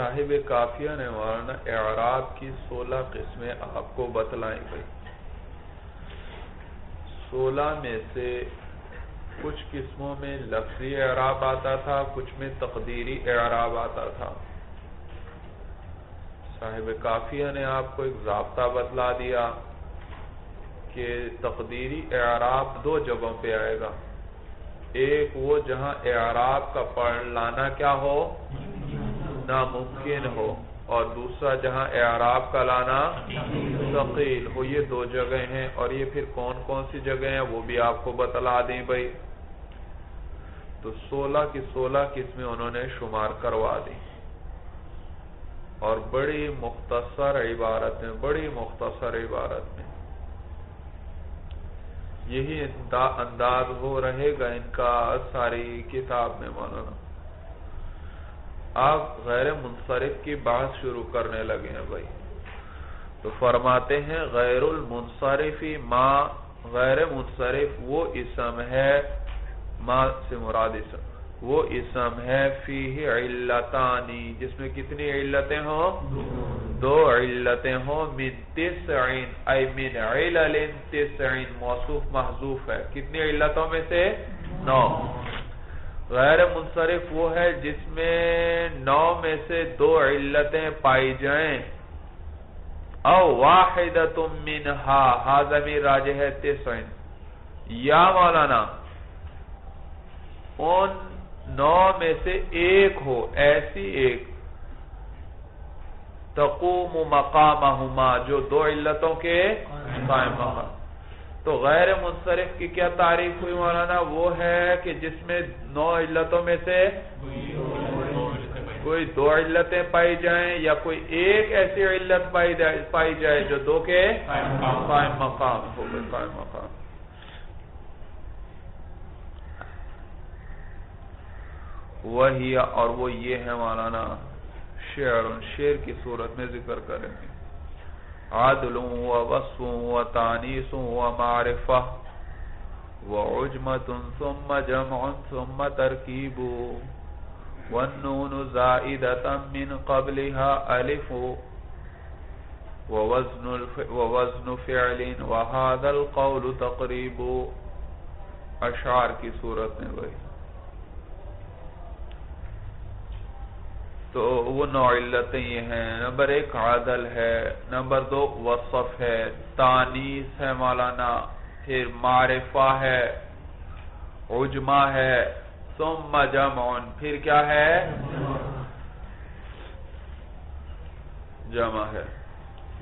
صاحب کافیہ نے مولانا اعراب کی 16 قسمیں آپ کو بتلائیں گئی. 16 میں سے کچھ قسموں میں لفظی اعراب آتا تھا، کچھ میں تقدیری اعراب آتا تھا. صاحب کافیہ نے آپ کو ایک ضابطہ بتلا دیا کہ تقدیری اعراب 2 جگہوں پہ آئے گا. ایک وہ جہاں اعراب کا پڑھ لانا کیا ہو، ناممکن ہو، اور دوسرا جہاں اعراب کا لانا ثقیل ہو. یہ 2 جگہیں ہیں، اور یہ پھر کون کون سی جگہیں ہیں وہ بھی آپ کو بتلا دیں بھائی. تو 16 کی 16 قسمیں انہوں نے شمار کروا دی، اور بڑی مختصر عبارت میں یہی انداز ہو رہے گا ان کا ساری کتاب میں. مولانا آپ غیر منصرف کی بات شروع کرنے لگے ہیں بھائی. تو فرماتے ہیں غیر المنصرفی ما، غیر منصرف وہ اسم ہے، ما سے مراد اسم وہ اسم ہے فیہ علتانی جس میں کتنی علتیں ہوں، 2 علتیں ہوں. من 9 ای من علل 9 موصوف محذوف ہے. کتنی علتوں میں سے 9. غیر منصرف وہ ہے جس میں 9 میں سے 2 علتیں پائی جائیں. او واحدۃ منہا، ہا ضمیر راجع ہے 9. یا مولانا ان 9 میں سے ایک ہو، ایسی ایک تقوم مقامہما جو 2 علتوں کے قائم مقام. تو غیر منصرف کی کیا تعریف ہوئی مولانا؟ وہ ہے کہ جس میں 9 علتوں میں سے کوئی 2 علتیں پائی جائیں، یا کوئی ایک ایسی علت پائی جائے جو 2 کے قائم مقام ہو. قائم مقام وہی، اور وہ یہ ہے مولانا شعر کی صورت میں ذکر کریں گے. عدل و وصف و تانیث و معرفہ و عجمت ثم جمع ثم ترکیب والنون زائدتا من قبلها الف ووزن فعل وهذا القول تقریب. اشعار کی صورت میں وہی. تو وہ 9 علتیں یہ ہیں. نمبر 1 عدل ہے، نمبر 2 وصف ہے، تانیث ہے مولانا، پھر معرفہ ہے، عجمہ ہے، ثم جمع، پھر کیا ہے، جمع ہے.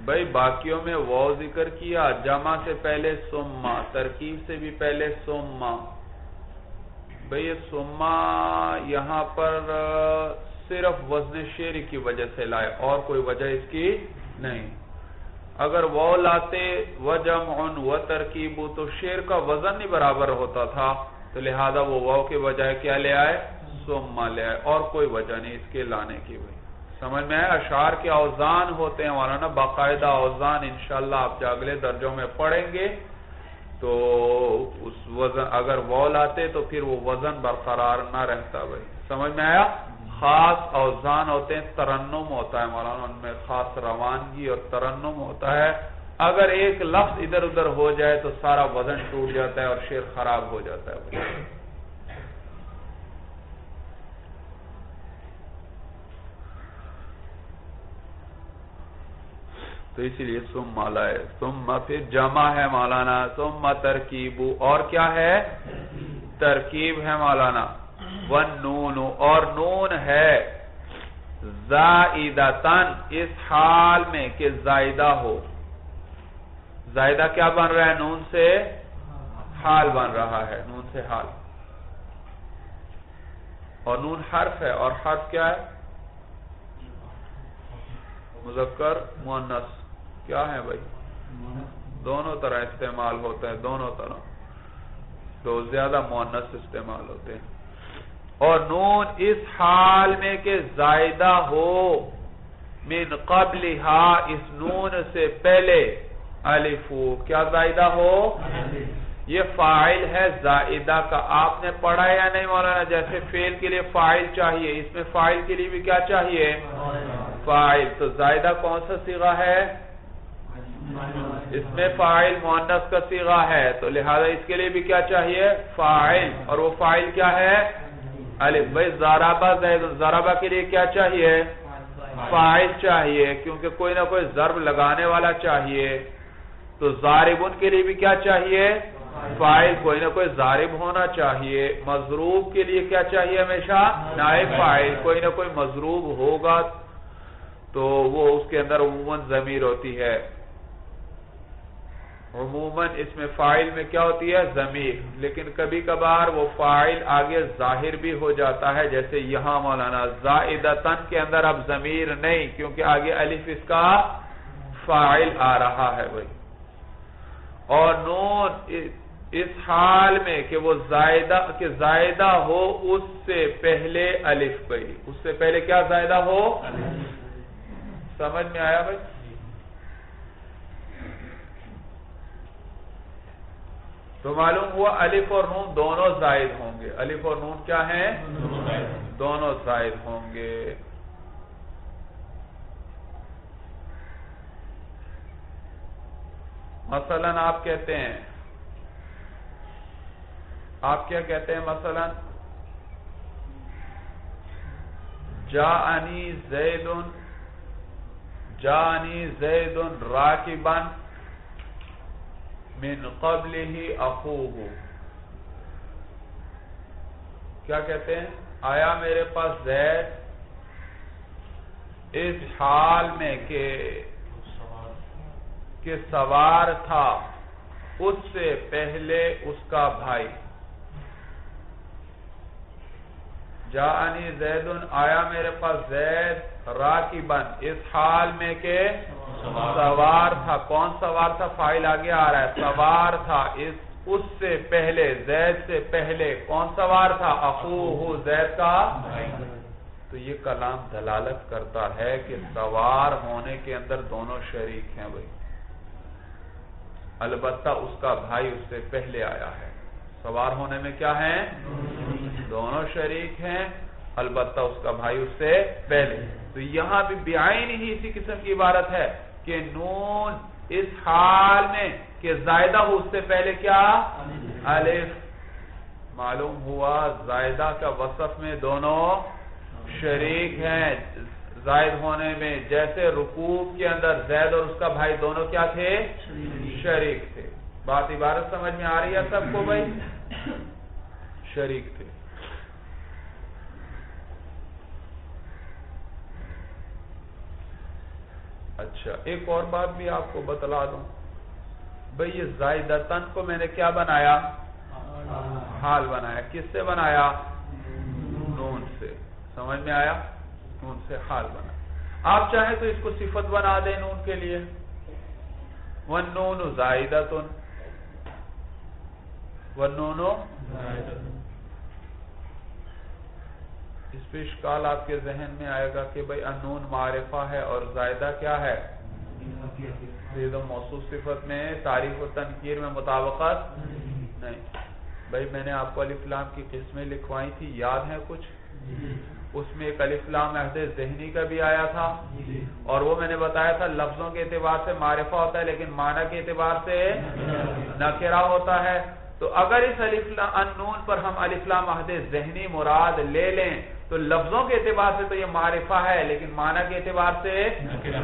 بھئی باقیوں میں وہ ذکر کیا، جمع سے پہلے ثم، ترکیب سے بھی پہلے ثم. بھئی یہ ثم یہاں پر صرف وزن شعری کی وجہ سے لائے، اور کوئی وجہ اس کی نہیں. اگر وہ لاتے وجمع و ترکیب تو شعر کا وزن نہیں برابر ہوتا تھا، تو لہذا وہ واو کے بجائے کیا لے آئے، ثم لے آئے، اور کوئی وجہ نہیں اس کے لانے کی. بھائی سمجھ میں آئے؟ اشعار کے اوزان ہوتے ہیں مولانا، باقاعدہ اوزان. انشاءاللہ آپ جو اگلے درجوں میں پڑھیں گے تو اس وزن اگر وہ لاتے تو پھر وہ وزن برقرار نہ رہتا. بھائی سمجھ میں آیا؟ خاص اوزان ہوتے ہیں، ترنم ہوتا ہے مولانا، ان میں خاص روانگی اور ترنم ہوتا ہے. اگر ایک لفظ ادھر ادھر ہو جائے تو سارا وزن ٹوٹ جاتا ہے اور شعر خراب ہو جاتا ہے. تو اسی لیے ثم لائے. ثم پھر جمع ہے مولانا، ثم ترکیب، اور کیا ہے، ترکیب ہے مولانا. والنون، اور نون ہے زائدتاً، اس حال میں کہ زائدہ ہو. زائدہ کیا بن رہا ہے؟ نون سے حال بن رہا ہے، نون سے حال. اور نون حرف ہے، اور حرف کیا ہے، مذکر مؤنث. کیا ہے بھائی؟ دونوں طرح استعمال ہوتا ہے، دونوں طرح، تو زیادہ مؤنث استعمال ہوتے ہیں. اور نون اس حال میں کہ زائدہ ہو، من قبلها، اس نون سے پہلے، الف، کیا زائدہ ہو، یہ فاعل ہے زائدہ کا. آپ نے پڑھا یا نہیں مولانا؟ جیسے فعل کے لیے فاعل چاہیے، اس میں فاعل کے لیے بھی کیا چاہیے؟ فاعل. تو زائدہ کون سا صیغہ ہے؟ اس میں فاعل مؤنث کا صیغہ ہے، تو لہذا اس کے لیے بھی کیا چاہیے؟ فاعل. اور وہ فاعل کیا ہے؟ الف. بھائی ضربہ زید، ضربہ کے لیے کیا چاہیے؟ فاعل چاہیے، کیونکہ کوئی نہ کوئی ضرب لگانے والا چاہیے. تو ضاربن کے لیے بھی کیا چاہیے؟ فاعل. کوئی نہ کوئی ضارب ہونا چاہیے. مضروب کے لیے کیا چاہیے؟ ہمیشہ نائب فاعل. کوئی نہ کوئی مضروب ہوگا تو وہ اس کے اندر عموماً ضمیر ہوتی ہے. عموماً اس میں فاعل میں کیا ہوتی ہے؟ ضمیر. لیکن کبھی کبھار وہ فاعل آگے ظاہر بھی ہو جاتا ہے، جیسے یہاں مولانا زائدتن کے اندر اب ضمیر نہیں، کیونکہ آگے الف اس کا فاعل آ رہا ہے بھائی. اور نون اس حال میں کہ وہ زائدہ ہو اس سے پہلے الف بھائی. اس سے پہلے کیا زائدہ ہو؟ سمجھ میں آیا بھائی؟ تو معلوم ہوا الف اور نون دونوں زائد ہوں گے. الف اور نون کیا ہیں؟ دونوں زائد ہوں گے. مثلا آپ کہتے ہیں، آپ کیا کہتے ہیں؟ مثلا جاءنی زید راکبا من قبلہ اخوہ. کیا کہتے ہیں؟ آیا میرے پاس زید اس حال میں کہ سوار تھا اس سے پہلے اس کا بھائی. جاءنی زید، آیا میرے پاس زید راکبا اس حال میں کہ سوار تھا. کون سوار تھا؟ فاعل آگے آ رہا ہے. سوار تھا اس سے پہلے، زید سے پہلے کون سوار تھا؟ اخوہ، زید کا. تو یہ کلام دلالت کرتا ہے کہ سوار ہونے کے اندر دونوں شریک ہیں بھائی. البتہ اس کا بھائی اس سے پہلے آیا ہے. سوار ہونے میں کیا ہیں؟ دونوں شریک ہیں، البتہ اس کا بھائی اس سے پہلے. تو یہاں بھی بعین ہی اسی قسم کی عبارت ہے کہ نون اس حال میں کہ زائدہ ہو اس سے پہلے کیا؟ الف. معلوم ہوا زائدہ کا وصف میں دونوں شریک ہیں زائد ہونے میں. جیسے رکوع کے اندر زید اور اس کا بھائی دونوں کیا تھے؟ شریک تھے. بات عبارت سمجھ میں آ رہی ہے سب کو بھائی؟ شریک تھے. اچھا ایک اور بات بھی آپ کو بتلا دوں بھئی. یہ زائدتن کو میں نے کیا بنایا؟ حال بنایا. کس سے بنایا؟ نون سے. سمجھ میں آیا؟ نون سے حال بنا. آپ چاہیں تو اس کو صفت بنا دیں نون کے لیے. والنون زائدتن، والنون زائدتن. اس پہ اشکال آپ کے ذہن میں آئے گا کہ بھئی النون معرفہ ہے اور زائدہ کیا ہے؟ زید و موصوف صفت میں تعریف و تنکیر میں مطابقت نہیں. بھئی میں نے آپ کو الف لام کی قسمیں لکھوائی تھی، یاد ہے کچھ؟ اس میں ایک الف لام عہد ذہنی کا بھی آیا تھا، اور وہ میں نے بتایا تھا لفظوں کے اعتبار سے معرفہ ہوتا ہے لیکن معنی کے اعتبار سے نکرہ ہوتا ہے. تو اگر اس النون پر ہم الف لام عہد ذہنی مراد لے لیں تو لفظوں کے اعتبار سے تو یہ معرفہ ہے لیکن معنی کے اعتبار سے.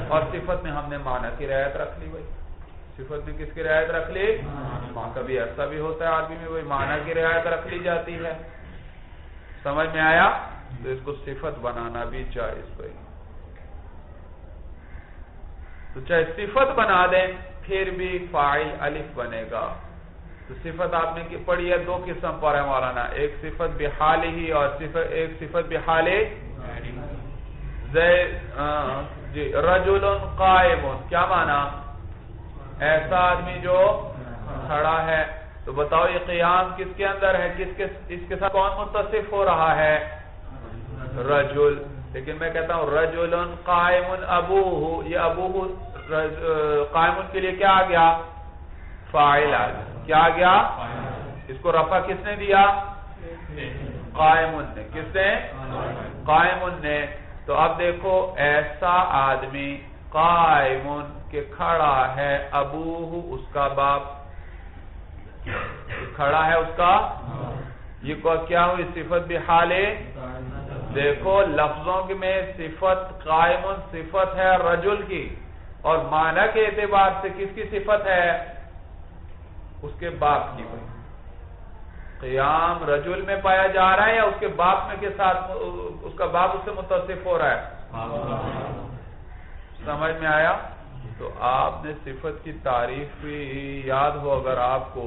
اور صفت میں ہم نے معنی کی رعایت رکھ لی بھائی. صفت میں کس کی رعایت رکھ لی؟ کبھی ایسا بھی ہوتا ہے آدمی میں معنی کی رعایت رکھ لی جاتی ہے. سمجھ میں آیا؟ تو اس کو صفت بنانا بھی جائز بھائی. تو چاہے صفت بنا دیں پھر بھی فاعل الف بنے گا. تو صفت آپ نے پڑھی ہے دو قسم پر ہے مولانا. ایک صفت بحال ہی اور ایک صفت بحال جی. رجل قائم، کیا معنی؟ ایسا آدمی جو کھڑا ہے. تو بتاؤ یہ قیام کس کے اندر ہے؟ اس کے ساتھ کون متصف ہو رہا ہے؟ رجل. لیکن میں کہتا ہوں رجل قائم ابوہ، یہ ابوہ قائم کے لیے کیا آ گیا؟ فاعل آ گیا. کیا آ گیا؟ اس کو رفع کس نے دیا؟ قائم نے. کس نے؟ قائم نے. تو اب دیکھو ایسا آدمی قائم کہ کھڑا ہے ابوہ اس کا باپ، کھڑا ہے اس کا، یہ کیا ہوئی؟ صفت بحال. دیکھو لفظوں میں صفت قائم صفت ہے رجل کی، اور معنی کے اعتبار سے کس کی صفت ہے؟ اس کے باپ کی. قیام رجل میں پایا جا رہا ہے یا اس کے باپ میں کے ساتھ اس کا باپ اس سے متصف ہو رہا ہے؟ سمجھ میں آیا؟ تو آپ نے صفت کی تعریف بھی یاد ہو اگر آپ کو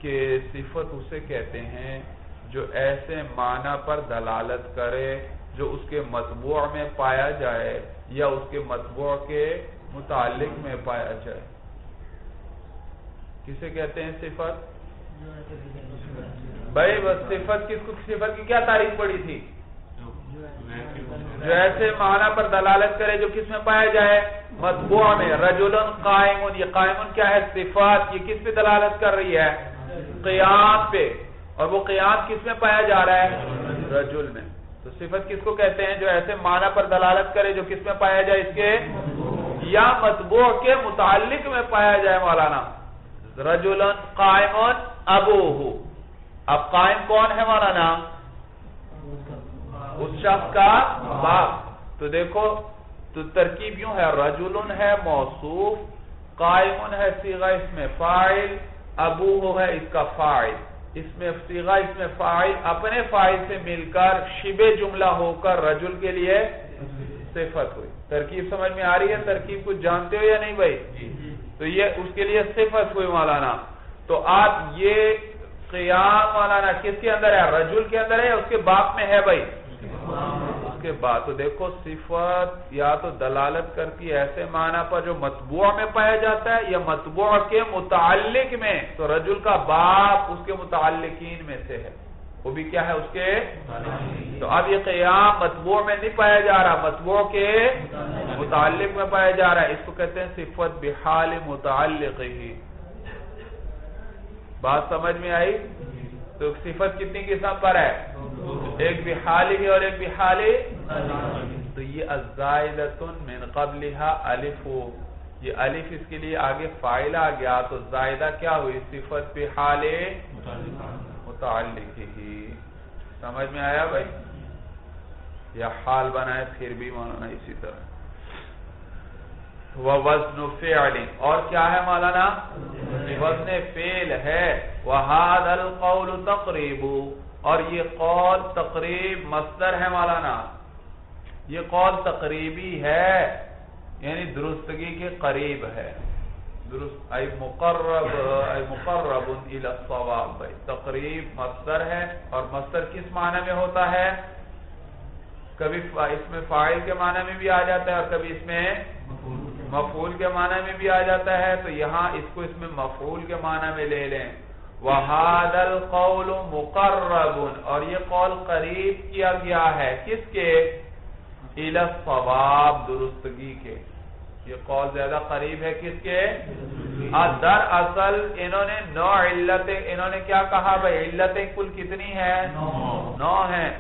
کہ صفت اسے کہتے ہیں جو ایسے معنی پر دلالت کرے جو اس کے مطبوع میں پایا جائے یا اس کے مطبوع کے متعلق میں پایا جائے. کسے کہتے ہیں صفت؟ بھائی بس صفت صفت کی کیا تعریف پڑی تھی؟ جو ایسے معنی پر دلالت کرے جو کس میں پایا جائے؟ مطبوع میں. رجل قائم، یہ قائم کیا ہے؟ صفات. یہ کس پہ دلالت کر رہی ہے؟ قیام پہ. اور وہ قیام کس میں پایا جا رہا ہے؟ رجل میں. تو صفت کس کو کہتے ہیں؟ جو ایسے معنی پر دلالت کرے جو کس میں پایا جائے؟ اس کے یا مطبوع کے متعلق میں پایا جائے. مولانا رجل قائم ابوہ. اب قائم کون ہے مولانا؟ اس شخص کا باپ. تو دیکھو تو ترکیب یوں ہے، رجل ہے موصوف، قائم ہے صیغہ اس میں فاعل، ابوہ ہے اس کا فاعل. اس میں صیغہ اس میں فاعل اپنے فاعل سے مل کر شبہ جملہ ہو کر رجل کے لیے صفت ہوئی. ترکیب سمجھ میں آ رہی ہے؟ ترکیب کچھ جانتے ہو یا نہیں بھائی؟ تو یہ اس کے لیے صفت ہوئی مولانا. تو آپ یہ قیام مولانا کس کے اندر ہے؟ رجل کے اندر ہے یا اس کے باپ میں ہے بھائی؟ اس کے بعد. تو دیکھو صفت یا تو دلالت کرتی ہے ایسے معنی پر جو مطبوع میں پایا جاتا ہے یا مطبوع کے متعلق میں. تو رجل کا باپ اس کے متعلقین میں سے ہے، وہ بھی کیا ہے؟ اس کے. تو اب یہ قیام مطبوع میں نہیں پایا جا رہا، مطبوع کے متعلق میں پایا جا رہا ہے. اس کو کہتے ہیں صفت بحال متعلق ہی. بات سمجھ میں آئی؟ تو صفت کتنی قسم پر ہے؟ ایک بحالی اور ایک بحالی. تو یہ الزائدۃ من قبلها الف، یہ الف اس کے لیے آگے فاعل آ گیا تو زائدہ کیا ہوئی؟ صفت بحال متعلق ہی. سمجھ میں آیا بھائی؟ یا حال بنائے پھر بھی مولانا اسی طرح. وزن فعل، اور کیا ہے مولانا؟ وزن فعل ہے. وهذا القول تقریب، اور یہ قول تقریب مصدر ہے مولانا. یہ قول تقریبی ہے یعنی درستگی کے قریب ہے. درست ای مقرب الی الصواب. بھائی تقریب مصدر ہے، اور مصدر کس معنی میں ہوتا ہے؟ کبھی اس میں فاعل کے معنی میں بھی آ جاتا ہے اور کبھی اس میں مفعول کے معنی میں بھی آ جاتا ہے. تو یہاں اس کو اس میں مفعول کے معنی میں لے لیں. وَهَذَا الْقَوْلُ مُقَرَّبٌ، اور یہ قول قریب کیا گیا ہے کس کے؟ إِلَى الصَّوَابِ، درستگی کے. یہ قول زیادہ قریب ہے کس کے؟ در اصل انہوں نے 9 علتیں، انہوں نے کیا کہا بھائی؟ علتیں کل کتنی ہیں؟ 9 ہیں.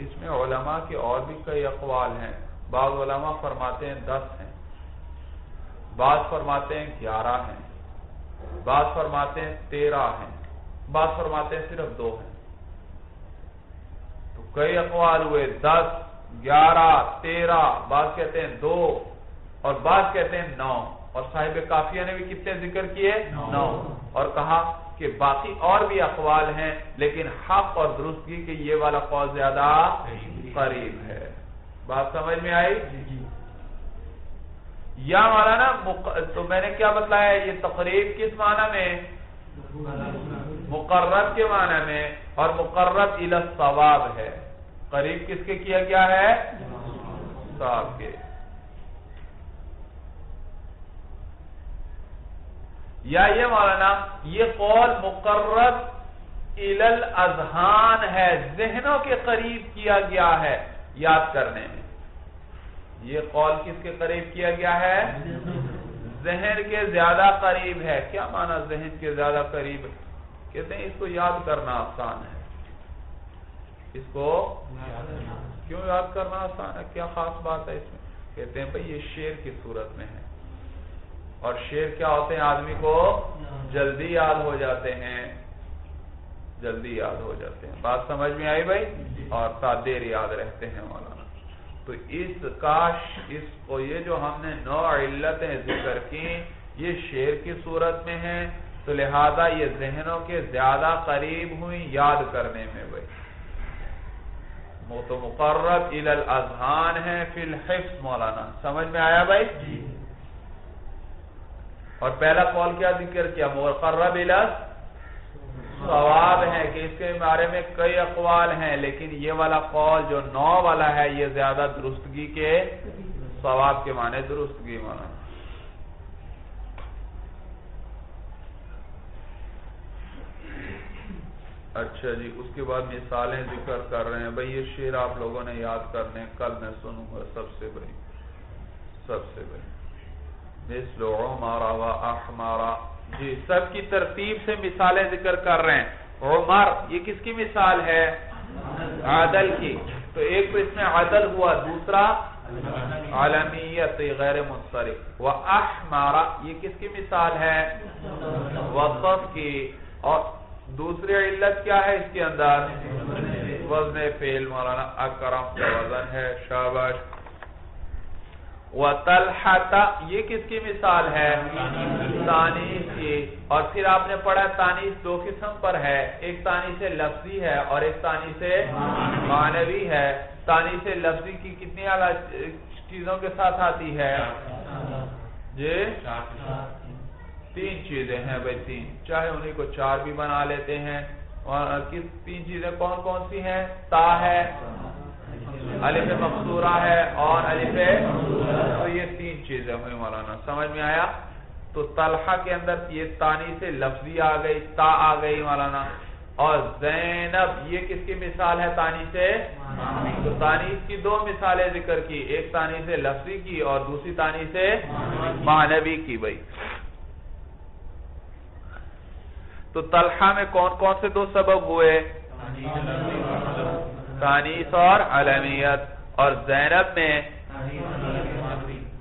اس میں علماء کے اور بھی کئی اقوال ہیں. بعض علماء فرماتے ہیں 10 ہیں، بعض فرماتے ہیں 11 ہیں، بعض فرماتے ہیں 13 ہیں، بعض فرماتے ہیں صرف 2 ہیں. تو کئی اقوال ہوئے 10 11 13، بعض کہتے ہیں 2 اور بعض کہتے ہیں 9. اور صاحب کافیہ نے بھی کتنے ذکر کیے؟ 9. اور کہا کہ باقی اور بھی اقوال ہیں لیکن حق اور درستگی کے یہ والا قول زیادہ قریب ہے. بات سمجھ میں آئی؟ یا مولانا تو میں نے کیا بتلایا؟ یہ تقریب کس معنی میں؟ مقرب کے معنی میں، اور مقرب الی الصواب ہے. قریب کس کے کیا گیا ہے؟ صواب کے. یا یہ مولانا یہ قول مقرب الی الاذہان ہے، ذہنوں کے قریب کیا گیا ہے یاد کرنے میں. یہ قول کس کے قریب کیا گیا ہے؟ ذہن کے زیادہ قریب ہے. کیا معنی ذہن کے زیادہ قریب ہے؟ کہتے ہیں اس کو یاد کرنا آسان ہے. اس کو کیوں یاد کرنا آسان ہے؟ کیا خاص بات ہے اس میں؟ کہتے ہیں بھئی یہ شعر کی صورت میں ہے، اور شعر کیا ہوتے ہیں؟ آدمی کو جلدی یاد ہو جاتے ہیں، جلدی یاد ہو جاتے ہیں. بات سمجھ میں آئی بھائی؟ اور دیر یاد رہتے ہیں مولانا. تو اس کو یہ جو ہم نے 9 علتیں ذکر کی یہ شعر کی صورت میں ہیں، تو لہذا یہ ذہنوں کے زیادہ قریب ہوئی یاد کرنے میں بھائی. تو مقرب الی الاذہان ہے فی الحفظ. مولانا سمجھ میں آیا بھائی؟ اور پہلا قول کیا ذکر کیا؟ مقرب الی صواب ہے، کہ اس کے بارے میں کئی اقوال ہیں، لیکن یہ والا قول جو 9 والا ہے یہ زیادہ درستگی کے، صواب کے معنی درستگی. مولانا اچھا جی، اس کے بعد مثالیں ذکر کر رہے ہیں. بھئی یہ شعر آپ لوگوں نے یاد کرنے، کل میں سنوں گا سب سے بڑی مثل عمر و احمر. جی سب کی ترتیب سے مثالیں ذکر کر رہے ہیں. عمر یہ کس کی مثال ہے؟ عدل کی. تو ایک تو اس میں عدل ہوا، دوسرا علمیت غیر منصرف. و احمر یہ کس کی مثال ہے؟ وصف کی. اور دوسری علت کیا ہے اس کے اندر؟ وزن فعل. مولانا اکرم کا وزن ہے، شاباش. وطلحۃ یہ کس کی مثال ہے؟ تانیث کی. اور پھر آپ نے پڑھا تانیث 2 قسم پر ہے، ایک تانیث لفظی ہے اور ایک تانیث معنوی ہے. تانیث لفظی کی کتنی چیزوں کے ساتھ آتی ہے؟ جی 3 چیزیں ہیں بھائی، 3، چاہے انہیں کو 4 بھی بنا لیتے ہیں. اور کس 3 چیزیں کون کون سی ہیں؟ تا ہے، الف مقصورہ ہے اور الف. تو یہ 3 چیزیں ہوئی مولانا. سمجھ میں آیا؟ تو طلحہ کے اندر یہ تانیث لفظی آ گئی، تا آ گئی مولانا. اور زینب یہ کس کی مثال ہے؟ تانیث. تو تانیث کی 2 مثالیں ذکر کی، ایک تانیث لفظی کی اور دوسری تانیث معنوی کی بھائی. تو طلحہ میں کون کون سے 2 سبب ہوئے؟ تانیث اور علمیت. اور زینب میں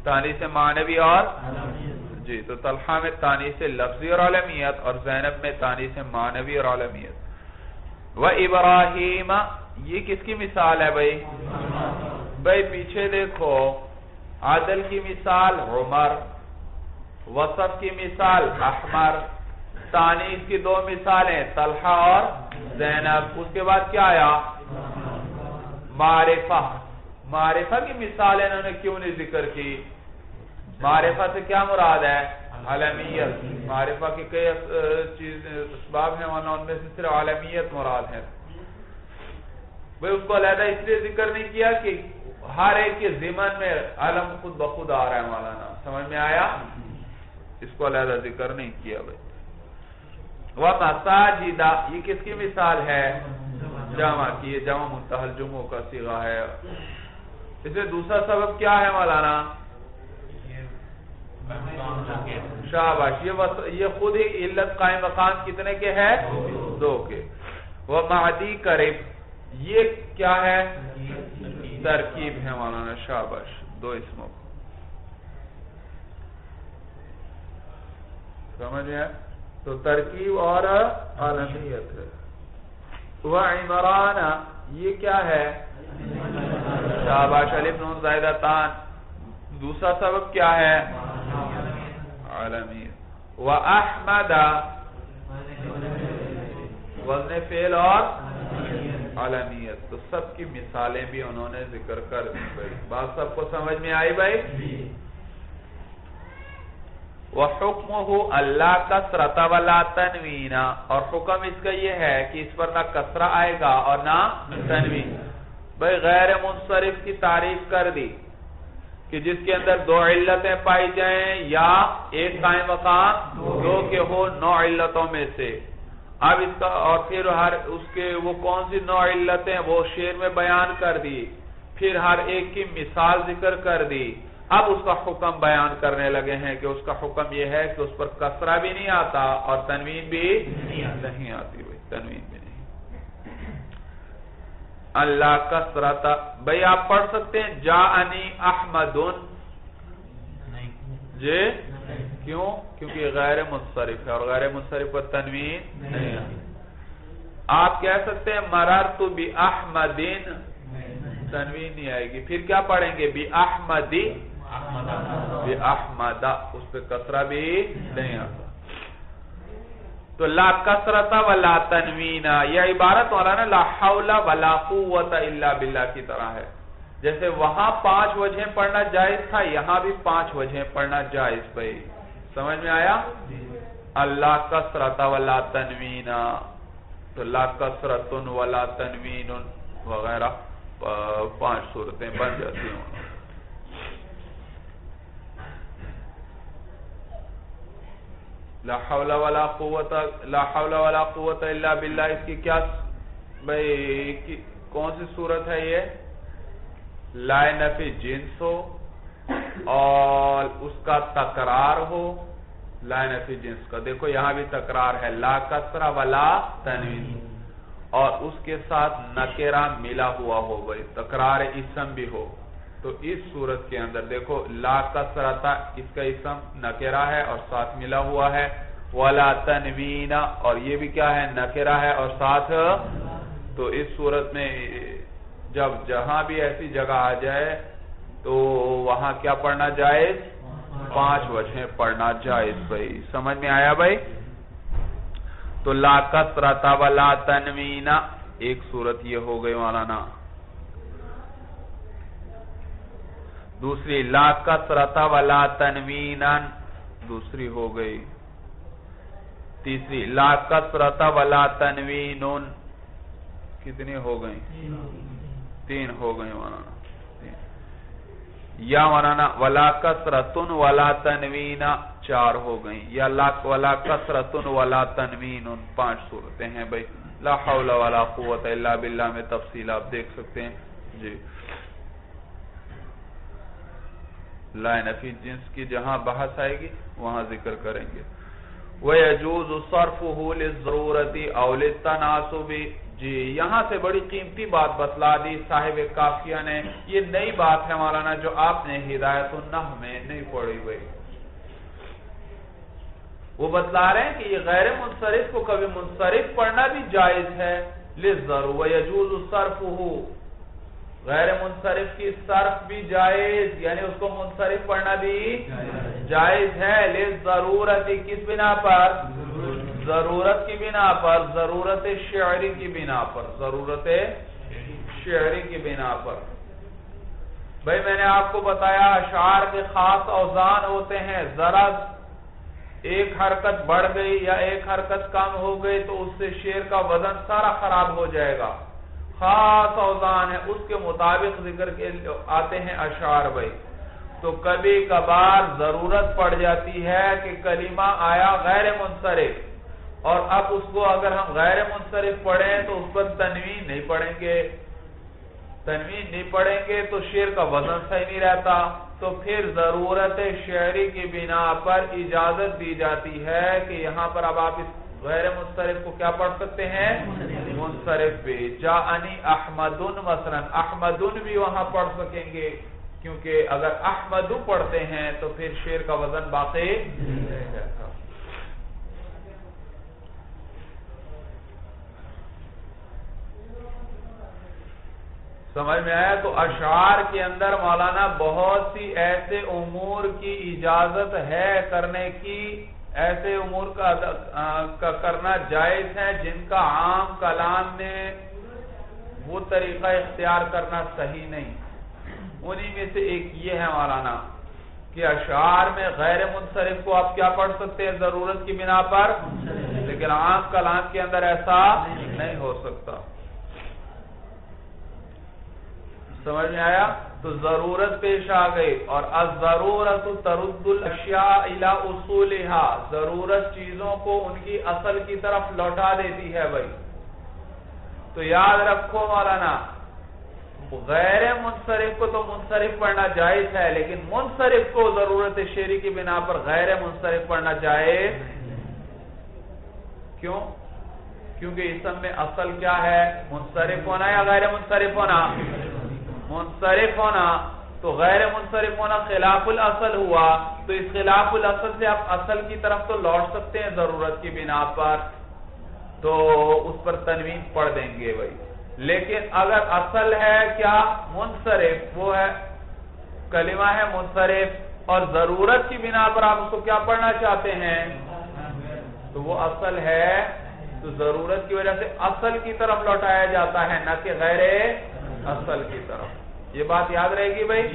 تانیث معنوی اور جی. تو طلحہ میں تانیث لفظی اور علمیت، اور زینب میں تانیث معنوی اور علمیت. و ابراہیم یہ کس کی مثال ہے بھائی؟ بھائی پیچھے دیکھو، عدل کی مثال عمر، وصف کی مثال احمر، تانیث کی 2 مثالیں طلحہ اور زینب. اس کے بعد کیا آیا؟ معرفہ. معرفہ کی مثال انہوں نے کیوں نہیں ذکر کی؟ معرفہ سے کیا مراد ہے؟ علمیت. معرفہ کی کئی اسباب ہیں، ان میں سے صرف علمیت مراد ہے. بھئی اس کو علیحدہ اس لیے ذکر نہیں کیا کہ ہر ایک کے ضمن میں علم خود بخود آ رہا ہے مولانا. سمجھ میں آیا؟ اس کو علیحدہ ذکر نہیں کیا بھئی. وَمَسَاجِدَ یہ کس کی مثال ہے؟ جمع کی. یہ جمع منتہى الجموع کا صیغہ ہے. اس میں دوسرا سبب کیا ہے مولانا؟ شاباش. یہ خود ہی علت قائم مقام کتنے کے ہے؟ 2 کے. وَمَعْدِي قَرِب یہ کیا ہے؟ ترکیب ہے مولانا. شاباش. 2 اسموں کو سمجھ ہے. تو ترکیب اور عالمیت ہے. وعمران یہ کیا ہے؟ شاباش. الف نون زائدہ تان. دوسرا سبب کیا ہے؟ عالمیت. واحمد وزن فعل اور عالمیت. تو سب کی مثالیں بھی انہوں نے ذکر کر دی بھائی. بات سب کو سمجھ میں آئی بھائی؟ وَحُكْمُهُ اللہ کسرت ولا تنوین. اور حکم اس کا یہ ہے کہ اس پر نہ کسرہ آئے گا اور نہ تنوین. بھئی غیر منصرف کی تعریف کر دی کہ جس کے اندر 2 علتیں پائی جائیں یا ایک قائم مقام 2 کے ہو 9 علتوں میں سے. اب اس کا اور پھر ہر اس کے وہ کون سی 9 علتیں وہ شعر میں بیان کر دی. پھر ہر ایک کی مثال ذکر کر دی. اب اس کا حکم بیان کرنے لگے ہیں کہ اس کا حکم یہ ہے کہ اس پر کسرہ بھی نہیں آتا اور تنوین بھی نہیں آتی بھائی، تنوین بھی نہیں. اللہ کسرت، بھائی آپ پڑھ سکتے ہیں جاءنی احمدن جی، کیوں؟ کیونکہ غیر منصرف ہے اور غیر منصرف پر تنوین نہیں آتی. آپ کہہ سکتے ہیں مررت باحمدین، تنوین نہیں آئے گی، پھر کیا پڑھیں گے باحمدی باحمدہ، اس پہ کسرہ بھی نہیں آتا. تو لا کسرت ولا تنوین، یہ عبارت مولانا لا حول ولا قوت الا باللہ کی طرح ہے. جیسے وہاں 5 وجہیں پڑھنا جائز تھا، یہاں بھی 5 وجہیں پڑھنا جائز. بھائی سمجھ میں آیا؟ اللہ کسرت ولا تنوین، تو لا کسرت ولا تنوین وغیرہ 5 صورتیں بن جاتی ہیں. لا حول ولا قوت الا باللہ، اس کی کیا بھئی کون سی صورت ہے؟ یہ لا نفی جنس ہو اور اس کا تکرار ہو. لا نفی جنس کا دیکھو یہاں بھی تکرار ہے، لا کسرہ ولا تنوین، اور اس کے ساتھ نکرہ ملا ہوا ہو، بھئی تکرار اسم بھی ہو. تو اس صورت کے اندر دیکھو لا کسرتا، اس کا اسم نکرہ ہے اور ساتھ ملا ہوا ہے، ولا تنوین، اور یہ بھی کیا ہے؟ نکرہ ہے اور ساتھ. تو اس صورت میں جب جہاں بھی ایسی جگہ آ جائے تو وہاں کیا پڑھنا جائز؟ 5 وجہیں پڑھنا جائز. بھائی سمجھ میں آیا بھائی؟ تو لا کسرت ولا تنوین ایک صورت یہ ہو گئی مولانا. دوسری لا کسرت ولا تنوین دوسری ہو گئی. تیسری لا کسرت ولا تنوین، کتنی ہو گئی؟ 3 ہو گئی مولانا. یا مولانا ولا کسرت ولا تنوین 4 ہو گئی، یا ولا کسرت ولا تنوین 5 صورتیں ہیں. بھائی لا حول ولا قوت الا باللہ میں تفصیل آپ دیکھ سکتے ہیں جی. لا نفی جنس کی جہاں بحث آئے گی وہاں ذکر کریں گے. وَيَجُوزُ صَرْفُهُ لِلضَّرُورَةِ أَوْ لِلتَّنَاسُبِ، جی یہاں سے بڑی قیمتی بات بتلا دی صاحب کافیہ نے. یہ نئی بات ہے مولانا جو آپ نے ہدایت النحو میں نہیں پڑھی ہوئی. وہ بتلا رہے ہیں کہ یہ غیر منصرف کو کبھی منصرف پڑھنا بھی جائز ہے. لِلضَّرُورَةِ وَيَجُوزُ صَرْفُهُ، غیر منصرف کی صرف بھی جائز، یعنی اس کو منصرف پڑھنا بھی جائز ہے. لِلضَّرُورَةِ کس بنا پر؟ ضرورت کی بنا پر، ضرورت شعری کی بنا پر، ضرورت شعری کی بنا پر. بھئی میں نے آپ کو بتایا اشعار کے خاص اوزان ہوتے ہیں. ذرا ایک حرکت بڑھ گئی یا ایک حرکت کم ہو گئی تو اس سے شعر کا وزن سارا خراب ہو جائے گا. خاص اوزان ہے، اس کے مطابق ذکر کے آتے ہیں اشعار. بھئی تو کبھی کبھار ضرورت پڑ جاتی ہے کہ کلمہ آیا غیر منصرف، اور اب اس کو اگر ہم غیر منصرف پڑھیں تو اس پر تنوین نہیں پڑھیں گے. تنوین نہیں پڑھیں گے تو شعر کا وزن صحیح نہیں رہتا. تو پھر ضرورت شعری کی بنا پر اجازت دی جاتی ہے کہ یہاں پر اب آپ اس غیر منصرف کو کیا پڑھ سکتے ہیں؟ منصرف بھی. جاءنی احمدن مثلا، احمدن بھی وہاں پڑھ سکیں گے، کیونکہ اگر احمدو پڑھتے ہیں تو پھر شعر کا وزن باقی رہ جاتا. سمجھ میں آیا؟ تو اشعار کے اندر مولانا بہت سی ایسے امور کی اجازت ہے کرنے کی، ایسے امور کا کرنا جائز ہے جن کا عام کلام میں وہ طریقہ اختیار کرنا صحیح نہیں. انہی میں سے ایک یہ ہے مولانا کہ اشعار میں غیر منصرف کو آپ کیا پڑھ سکتے ہیں ضرورت کی بنا پر، لیکن عام کلام کے اندر ایسا نہیں ہو سکتا. سمجھ میں آیا؟ تو ضرورت پیش آ گئی، اور الضرورت ترد الاشیاء الى اصولها، ضرورت چیزوں کو ان کی اصل کی طرف لوٹا دیتی ہے. بھائی تو یاد رکھو مولانا غیر منصرف کو تو منصرف پڑھنا جائز ہے، لیکن منصرف کو ضرورت شعری کی بنا پر غیر منصرف پڑھنا جائز کیوں؟ کیونکہ اسم میں اصل کیا ہے؟ منصرف ہونا یا غیر منصرف ہونا؟ منصرف ہونا، تو غیر منصرف ہونا خلاف الاصل ہوا، تو اس خلاف الاصل سے آپ اصل کی طرف تو لوٹ سکتے ہیں ضرورت کی بنا پر، تو اس پر تنوین پڑھ دیں گے بھائی۔ لیکن اگر اصل ہے کیا؟ منصرف، وہ ہے کلمہ ہے منصرف، اور ضرورت کی بنا پر آپ اس کو کیا پڑھنا چاہتے ہیں؟ تو وہ اصل ہے، تو ضرورت کی وجہ سے اصل کی طرف لوٹایا جاتا ہے، نہ کہ غیر اصل کی طرف۔ یہ بات یاد رہے گی بھائی؟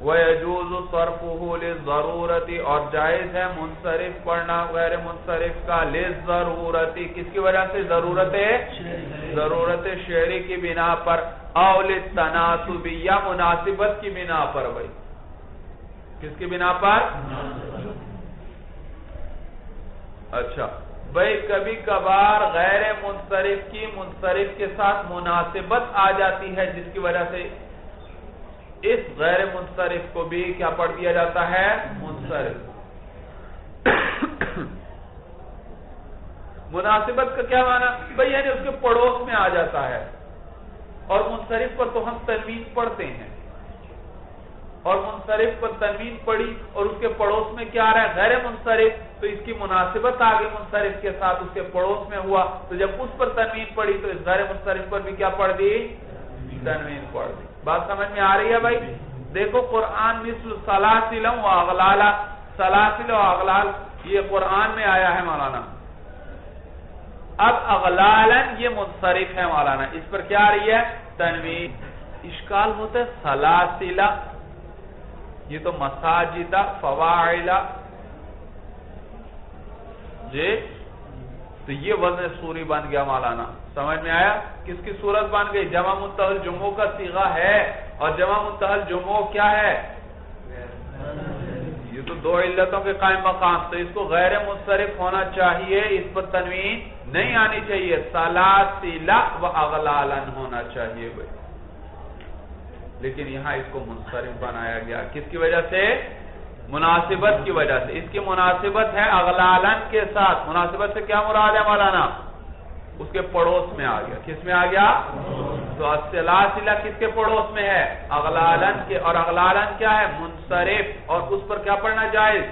وَيَجُوزُ صَرْفُهُ لِلضَّرُورَةِ، اور جائز ہے منصرف پڑھنا غیر منصرف کا، لِلضَّرُورَةِ کس کی وجہ سے؟ ضرورت شعری کی بنا پر، اَوْ لِلتَّنَاسُبِ یا مناسبت کی بنا پر بھائی۔ کس کی بنا پر؟ اچھا بھائی، کبھی کبھار غیر منصرف کی منصرف کے ساتھ مناسبت آ جاتی ہے، جس کی وجہ سے اس غیر منصرف کو بھی کیا پڑھ دیا جاتا ہے؟ منصرف۔ مناسبت کا کیا معنی بھائی؟ یعنی اس کے پڑوس میں آ جاتا ہے، اور منصرف پر تو ہم تنوین پڑھتے ہیں، اور منصرف پر تنوین پڑھی اور اس کے پڑوس میں کیا آ رہا ہے؟ غیر منصرف، تو اس کی مناسبت آگے منصرف کے ساتھ اس کے پڑوس میں ہوا، تو جب اس پر تنوین پڑھی تو اس غیر منصرف پر بھی کیا پڑھ دی؟ تنوین پڑھ دی۔ بات سمجھ میں آ رہی ہے بھائی؟ دیکھو قرآن مثل سلاسل و اغلال، سلاسل و اغلال یہ قرآن میں آیا ہے مولانا۔ اب اغلالن یہ منصرف ہے مولانا، اس پر کیا آ رہی ہے؟ تنوین۔ اشکال ہوتا ہے سلاسلہ، یہ تو مساجدہ فواعلہ جی، تو یہ وزن سوری بن گیا مولانا، سمجھ میں آیا؟ کس کی صورت بن گئی؟ جمع منتہی الجموع کا صیغہ ہے، اور جمع منتہی الجموع کیا ہے؟ یہ تو دو علتوں کے قائم مقام، تو اس کو غیر منصرف ہونا چاہیے، اس پر تنوین نہیں آنی چاہیے، سلاسلہ و اغلالن ہونا چاہیے بھائی، لیکن یہاں اس کو منصرف بنایا گیا، کس کی وجہ سے؟ مناسبت کی وجہ سے۔ اس کی مناسبت ہے اغلالن کے ساتھ، مناسبت سے کیا مراد ہے مولانا؟ اس کے پڑوس میں آ گیا، کس میں آ گیا؟ تو السلاسلہ کس کے پڑوس میں ہے؟ اغلالن کے، اور اغلالن کیا ہے؟ منصرف، اور اس پر کیا پڑھنا جائز؟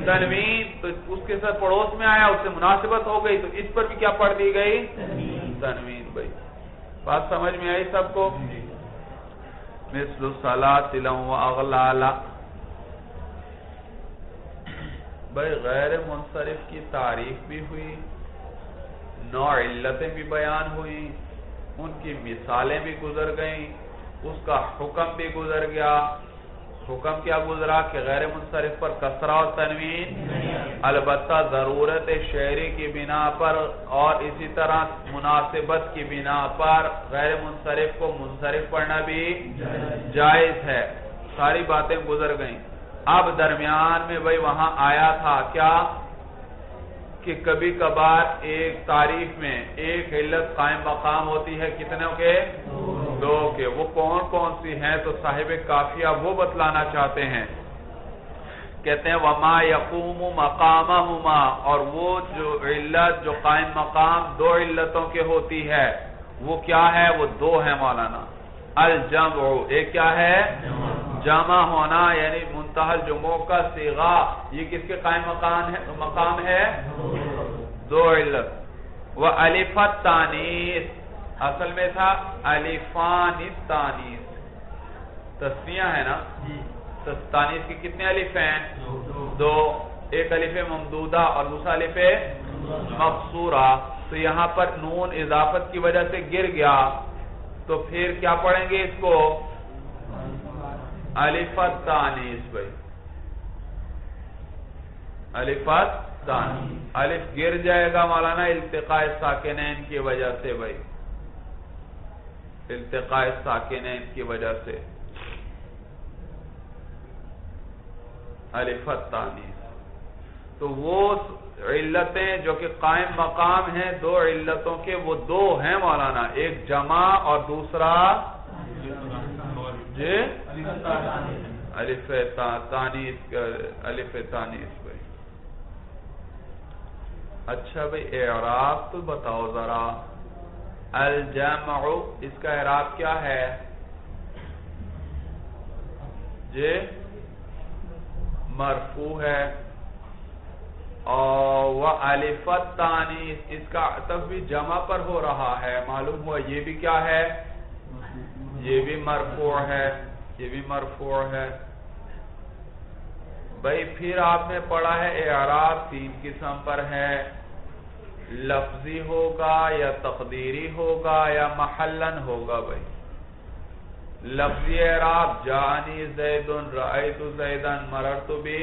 تنوین، تو اس کے ساتھ پڑوس میں آیا، اس سے مناسبت ہو گئی، تو اس پر بھی کیا پڑھ دی گئی؟ تنوین بھائی۔ بات سمجھ میں آئی سب کو؟ مثل سلاسل و اغلال، بھائی غیر منصرف کی تعریف بھی ہوئی، نوع علتیں بھی بیان ہوئی، ان کی مثالیں بھی گزر گئیں، اس کا حکم بھی گزر گیا۔ حکم کیا گزرا؟ کہ غیر منصرف پر کسرہ اور تنوین، البتہ ضرورت شعری کی بنا پر اور اسی طرح مناسبت کی بنا پر غیر منصرف کو منصرف پڑھنا بھی جائز ہے۔ ساری باتیں گزر گئیں۔ اب درمیان میں بھئی وہاں آیا تھا کیا کہ کبھی کبھار ایک تعریف میں ایک علت قائم مقام ہوتی ہے، کتنوں کے؟ دو کے۔ وہ کون کون سی ہیں؟ تو صاحب کافیہ وہ بتلانا چاہتے ہیں، کہتے ہیں وَمَا يَقُومُ مَقَامَهُمَا، اور وہ جو علت جو قائم مقام دو علتوں کے ہوتی ہے وہ کیا ہے؟ وہ دو ہے مولانا۔ الجمع، ایک کیا ہے؟ جمع ہونا، یعنی منتہی الجموع کا صیغہ، یہ کس کے قائم مقام ہے؟ دو علت۔ وَأَلِفَ التَّانِیث، اصل میں تھا الفان التانیث، تسنیہ ہے نا؟ تانیث کی کتنے الف ہیں؟ دو، ایک الف ممدودہ اور دوسرا الف مقصورہ، تو یہاں پر نون اضافت کی وجہ سے گر گیا، تو پھر کیا پڑھیں گے اس کو؟ الف التانیث بھائی، الف التانیث، الف گر جائے گا مولانا التقاء ساکنین کی وجہ سے بھائی، التقاء ساکنین کی وجہ سے الف التانیث، تو وہ علتیں جو کہ قائم مقام ہیں، دو علتوں کے وہ دو ہیں مولانا، ایک جمع اور دوسرا جی الف تانیث، الف تانیث بھائی۔ اچھا بھائی اعراب تو بتاؤ ذرا، الجمع اس کا اعراب کیا ہے جی؟ مرفوع ہے، اور وَأَلِفَ التَّانِیث اس کا عطف بھی جمع پر ہو رہا ہے، معلوم ہوا یہ بھی کیا ہے، یہ بھی مرفوع ہے، یہ بھی مرفوع ہے بھائی۔ پھر آپ نے پڑھا ہے اعراب تین قسم پر ہے، لفظی ہوگا یا تقدیری ہوگا یا محلن ہوگا بھائی۔ لفظی اعراب جاءنی زید رأیت زیدا مررت بی،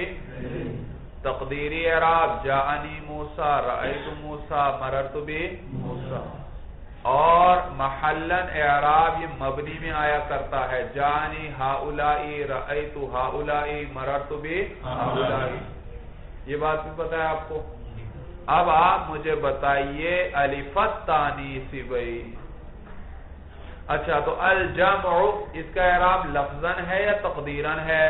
تقدیری اعراب جاءنی موسیٰ رأیت موسیٰ مررت بی موسیٰ، اور محلن اعراب یہ مبنی میں آیا کرتا ہے، جاءنی ہؤلائی رأیت ہؤلائی مررت بی ہؤلائی۔ یہ بات بھی پتہ ہے آپ کو؟ اب آپ مجھے بتائیے الف التانیث بھائی۔ اچھا تو الجمع اس کا اعراب لفظاً ہے یا تقدیراً ہے؟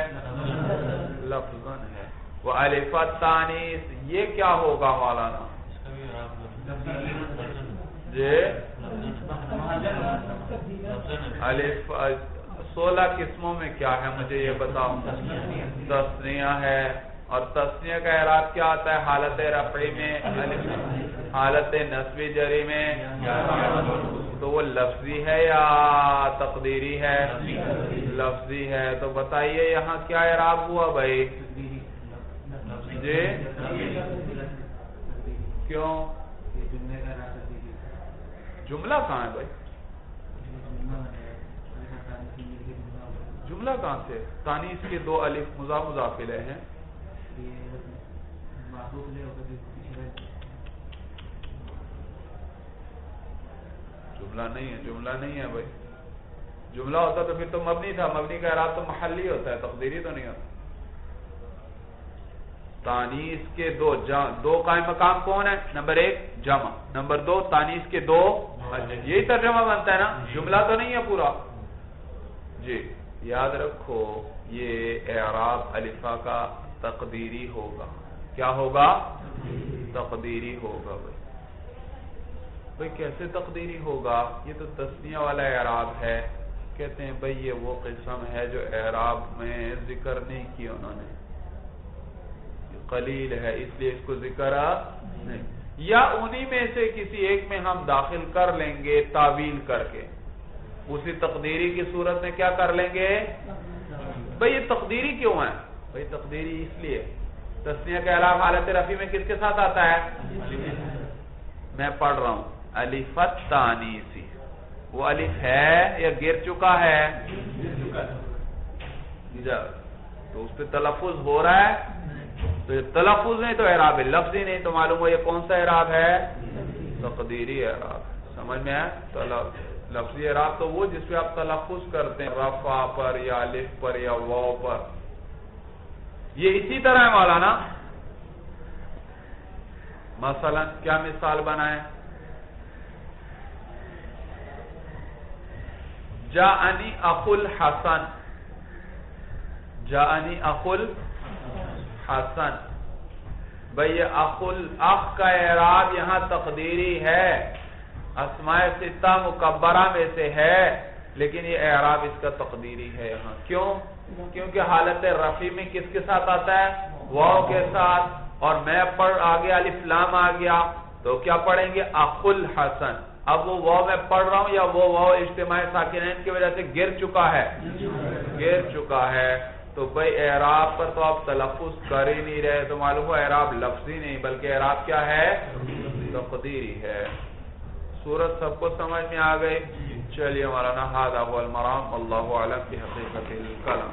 لفظاً ہے۔ وہ الف التانیث یہ کیا ہوگا مولانا جی؟ الف 16 قسموں میں کیا ہے مجھے یہ بتاؤ؟ تثنیہ ہے، اور تثنیہ کا اعراب کیا آتا ہے حالت رفعی میں، حالت نصبی جری میں؟ تو وہ لفظی ہے یا تقدیری ہے؟ لفظی ہے۔ تو بتائیے یہاں کیا اعراب ہوا بھائی جی؟ کیوں؟ جملہ کہاں ہے بھائی؟ جملہ کہاں سے؟ تانیث کے دو الف مضاف مضاف الیہ ہیں، جملہ نہیں ہے، جملہ نہیں ہے بھائی۔ جملہ ہوتا تو پھر تو مبنی تھا، مبنی کا اعراب تو محلی ہوتا ہے، تقدیری تو نہیں ہوتا۔ تانیث کے دو قائم مقام کون ہے؟ نمبر 1 جمع، نمبر 2 تانیث کے دو، یہی ترجمہ بنتا ہے نا، جملہ تو نہیں ہے پورا جی۔ یاد رکھو یہ اعراب الفا کا تقدیری ہوگا، کیا ہوگا؟ تقدیری ہوگا بھائی۔ بھائی کیسے تقدیری ہوگا؟ یہ تو تثنیہ والا اعراب ہے، کہتے ہیں بھائی یہ وہ قسم ہے جو اعراب میں ذکر نہیں کی انہوں نے، قلیل ہے اس لیے اس کو ذکر نہیں، یا انہی میں سے کسی ایک میں ہم داخل کر لیں گے تعویل کر کے، اسی تقدیری کی صورت میں کیا کر لیں گے بھئی؟ یہ تقدیری کیوں ہے بھئی؟ تقدیری اس لیے تثنیہ کا اعراب حالت رفعی میں کس کے ساتھ آتا ہے؟ میں پڑھ رہا ہوں الف التانیث، وہ الف ہے یا گر چکا ہے؟ تو اس پہ تلفظ ہو رہا ہے، تو یہ تلفظ نہیں تو اعراب ہے، لفظی نہیں تو معلوم ہو یہ کون سا اعراب ہے؟ تقدیری اعراب۔ سمجھ میں ہے؟ لفظی اعراب تو وہ جس پہ آپ تلفظ کرتے ہیں، رفع پر یا الف پر یا واو پر۔ یہ اسی طرح ہے مولانا، مثلا کیا مثال بنائیں؟ جاءنی اخو الحسن، جاءنی اخو الحسن، بھئی یہ اخ کا اعراب یہاں تقدیری ہے، اسماء ستہ مکبرہ میں سے ہے، لیکن یہ اعراب اس کا تقدیری ہے یہاں۔ کیوں؟ کیونکہ حالت رفعی میں کس کے ساتھ آتا ہے؟ واو کے ساتھ، اور میں پڑھ آگے الف لام آ گیا تو کیا پڑھیں گے؟ اخو الحسن۔ اب وہ واو میں پڑھ رہا ہوں یا وہ واو اجتماع ساکنین کی وجہ سے گر چکا ہے؟ گر چکا ہے، تو بھئی اعراب پر تو آپ تلفظ کر ہی نہیں رہے، تو معلوم ہو اعراب لفظی نہیں بلکہ اعراب کیا ہے؟ تقدیری ہے۔ صورت سب کو سمجھ میں آ گئی؟ چلیے مولانا ھذا هو المرام، واللہ اعلم بحقیقت الکلام۔